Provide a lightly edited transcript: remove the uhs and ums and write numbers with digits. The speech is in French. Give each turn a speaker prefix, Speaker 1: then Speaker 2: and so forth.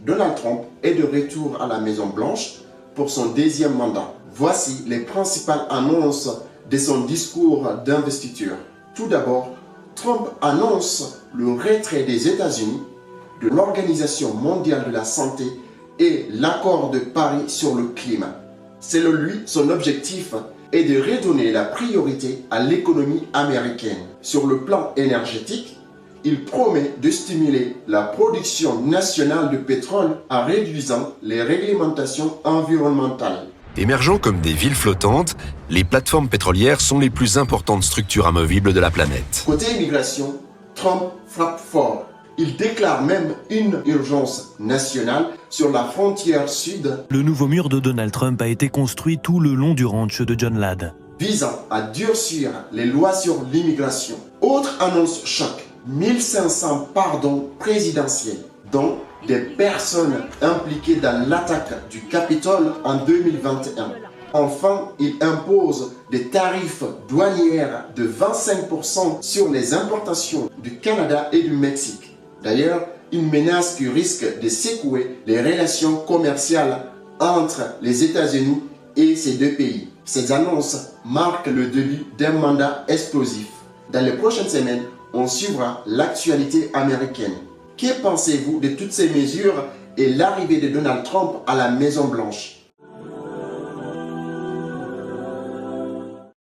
Speaker 1: Donald Trump est de retour à la Maison-Blanche pour son deuxième mandat. Voici les principales annonces de son discours d'investiture. Tout d'abord, Trump annonce le retrait des États-Unis de l'Organisation mondiale de la santé et l'accord de Paris sur le climat. Selon lui, son objectif est de redonner la priorité à l'économie américaine. Sur le plan énergétique, il promet de stimuler la production nationale de pétrole en réduisant les réglementations environnementales.
Speaker 2: Émergeant comme des villes flottantes, les plateformes pétrolières sont les plus importantes structures amovibles de la planète.
Speaker 1: Côté immigration, Trump frappe fort. Il déclare même une urgence nationale sur la frontière sud.
Speaker 3: Le nouveau mur de Donald Trump a été construit tout le long du ranch de John Ladd,
Speaker 1: visant à durcir les lois sur l'immigration. Autre annonce choc, 1500 pardons présidentiels, dont des personnes impliquées dans l'attaque du Capitole en 2021. Enfin, il impose des tarifs douaniers de 25% sur les importations du Canada et du Mexique. D'ailleurs, une menace qui risque de secouer les relations commerciales entre les États-Unis et ces deux pays. Ces annonces marquent le début d'un mandat explosif. Dans les prochaines semaines, on suivra l'actualité américaine. Que pensez-vous de toutes ces mesures et l'arrivée de Donald Trump à la Maison-Blanche?